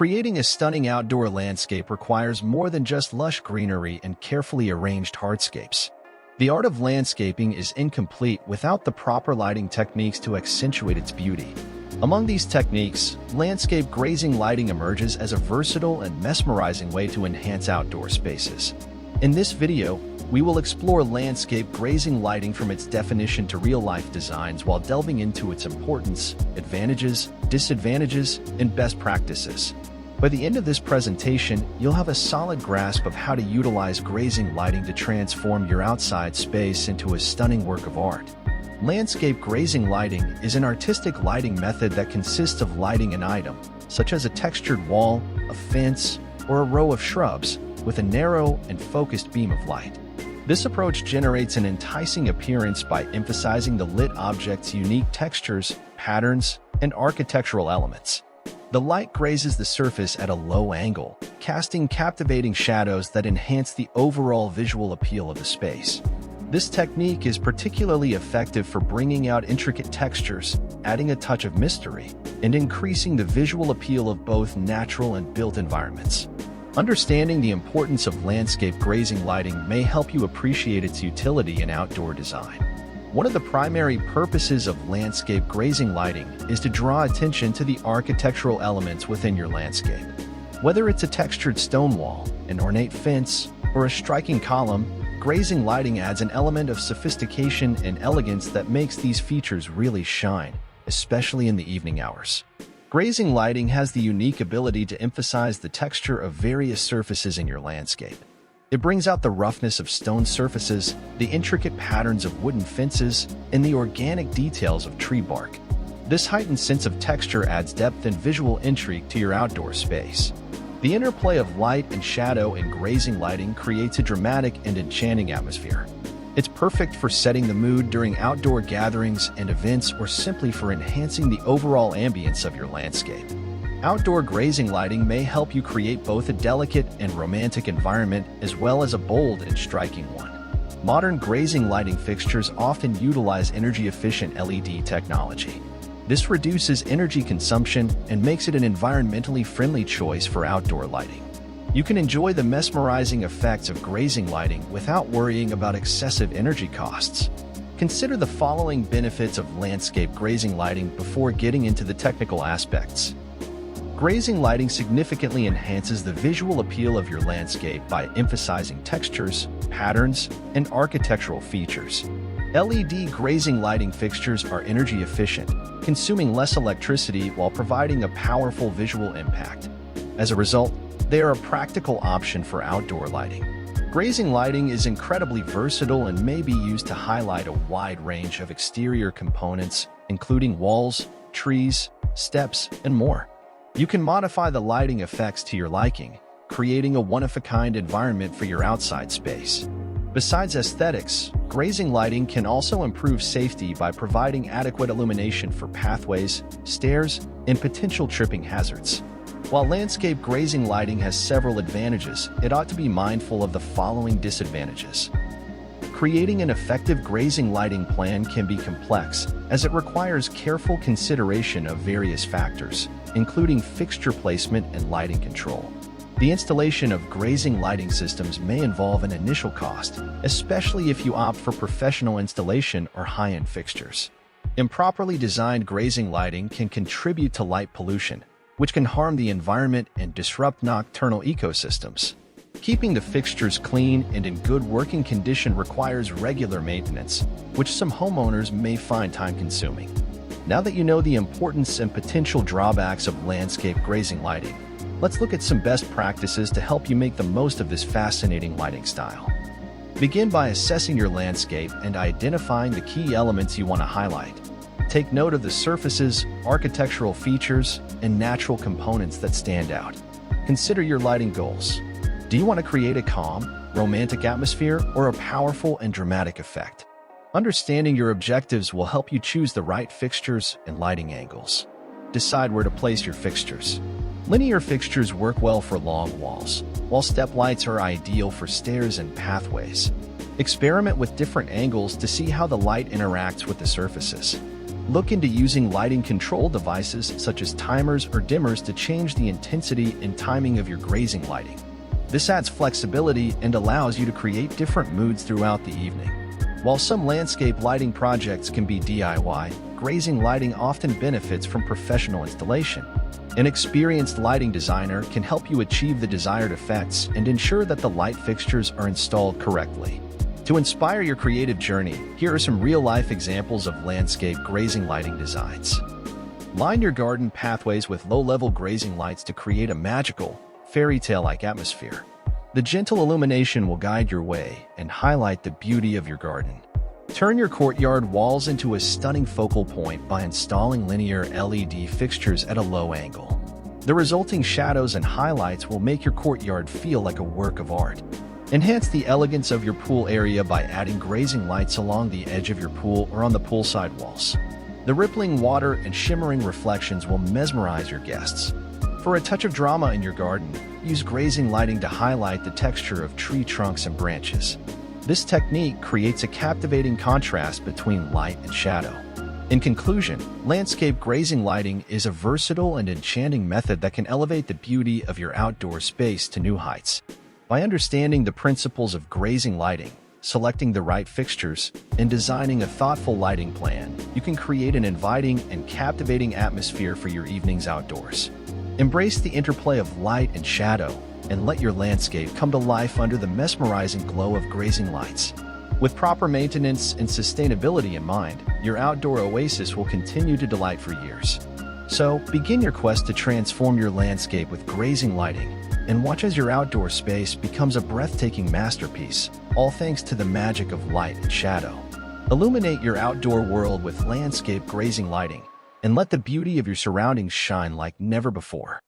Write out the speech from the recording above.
Creating a stunning outdoor landscape requires more than just lush greenery and carefully arranged hardscapes. The art of landscaping is incomplete without the proper lighting techniques to accentuate its beauty. Among these techniques, landscape grazing lighting emerges as a versatile and mesmerizing way to enhance outdoor spaces. In this video, we will explore landscape grazing lighting from its definition to real-life designs while delving into its importance, advantages, disadvantages, and best practices. By the end of this presentation, you'll have a solid grasp of how to utilize grazing lighting to transform your outside space into a stunning work of art. Landscape grazing lighting is an artistic lighting method that consists of lighting an item, such as a textured wall, a fence, or a row of shrubs, with a narrow and focused beam of light. This approach generates an enticing appearance by emphasizing the lit object's unique textures, patterns, and architectural elements. The light grazes the surface at a low angle, casting captivating shadows that enhance the overall visual appeal of the space. This technique is particularly effective for bringing out intricate textures, adding a touch of mystery, and increasing the visual appeal of both natural and built environments. Understanding the importance of landscape grazing lighting may help you appreciate its utility in outdoor design. One of the primary purposes of landscape grazing lighting is to draw attention to the architectural elements within your landscape. Whether it's a textured stone wall, an ornate fence, or a striking column, grazing lighting adds an element of sophistication and elegance that makes these features really shine, especially in the evening hours. Grazing lighting has the unique ability to emphasize the texture of various surfaces in your landscape. It brings out the roughness of stone surfaces, the intricate patterns of wooden fences, and the organic details of tree bark. This heightened sense of texture adds depth and visual intrigue to your outdoor space. The interplay of light and shadow in grazing lighting creates a dramatic and enchanting atmosphere. It's perfect for setting the mood during outdoor gatherings and events or simply for enhancing the overall ambience of your landscape. Outdoor grazing lighting may help you create both a delicate and romantic environment as well as a bold and striking one. Modern grazing lighting fixtures often utilize energy-efficient LED technology. This reduces energy consumption and makes it an environmentally friendly choice for outdoor lighting. You can enjoy the mesmerizing effects of grazing lighting without worrying about excessive energy costs. Consider the following benefits of landscape grazing lighting before getting into the technical aspects. Grazing lighting significantly enhances the visual appeal of your landscape by emphasizing textures, patterns, and architectural features. LED grazing lighting fixtures are energy efficient, consuming less electricity while providing a powerful visual impact. As a result, they are a practical option for outdoor lighting. Grazing lighting is incredibly versatile and may be used to highlight a wide range of exterior components, including walls, trees, steps, and more. You can modify the lighting effects to your liking, creating a one-of-a-kind environment for your outside space. Besides aesthetics, grazing lighting can also improve safety by providing adequate illumination for pathways, stairs, and potential tripping hazards. While landscape grazing lighting has several advantages, it ought to be mindful of the following disadvantages. Creating an effective grazing lighting plan can be complex, as it requires careful consideration of various factors, including fixture placement and lighting control. The installation of grazing lighting systems may involve an initial cost, especially if you opt for professional installation or high-end fixtures. Improperly designed grazing lighting can contribute to light pollution, which can harm the environment and disrupt nocturnal ecosystems. Keeping the fixtures clean and in good working condition requires regular maintenance, which some homeowners may find time-consuming. Now that you know the importance and potential drawbacks of landscape grazing lighting, let's look at some best practices to help you make the most of this fascinating lighting style. Begin by assessing your landscape and identifying the key elements you want to highlight. Take note of the surfaces, architectural features, and natural components that stand out. Consider your lighting goals. Do you want to create a calm, romantic atmosphere or a powerful and dramatic effect? Understanding your objectives will help you choose the right fixtures and lighting angles. Decide where to place your fixtures. Linear fixtures work well for long walls, while step lights are ideal for stairs and pathways. Experiment with different angles to see how the light interacts with the surfaces. Look into using lighting control devices such as timers or dimmers to change the intensity and timing of your grazing lighting. This adds flexibility and allows you to create different moods throughout the evening. While some landscape lighting projects can be DIY, grazing lighting often benefits from professional installation. An experienced lighting designer can help you achieve the desired effects and ensure that the light fixtures are installed correctly. To inspire your creative journey, here are some real-life examples of landscape grazing lighting designs. Line your garden pathways with low-level grazing lights to create a magical, fairy tale-like atmosphere. The gentle illumination will guide your way and highlight the beauty of your garden. Turn your courtyard walls into a stunning focal point by installing linear LED fixtures at a low angle. The resulting shadows and highlights will make your courtyard feel like a work of art. Enhance the elegance of your pool area by adding grazing lights along the edge of your pool or on the poolside walls. The rippling water and shimmering reflections will mesmerize your guests. For a touch of drama in your garden, use grazing lighting to highlight the texture of tree trunks and branches. This technique creates a captivating contrast between light and shadow. In conclusion, landscape grazing lighting is a versatile and enchanting method that can elevate the beauty of your outdoor space to new heights. By understanding the principles of grazing lighting, selecting the right fixtures, and designing a thoughtful lighting plan, you can create an inviting and captivating atmosphere for your evenings outdoors. Embrace the interplay of light and shadow, and let your landscape come to life under the mesmerizing glow of grazing lights. With proper maintenance and sustainability in mind, your outdoor oasis will continue to delight for years. So, begin your quest to transform your landscape with grazing lighting, and watch as your outdoor space becomes a breathtaking masterpiece, all thanks to the magic of light and shadow. Illuminate your outdoor world with landscape grazing lighting, and let the beauty of your surroundings shine like never before.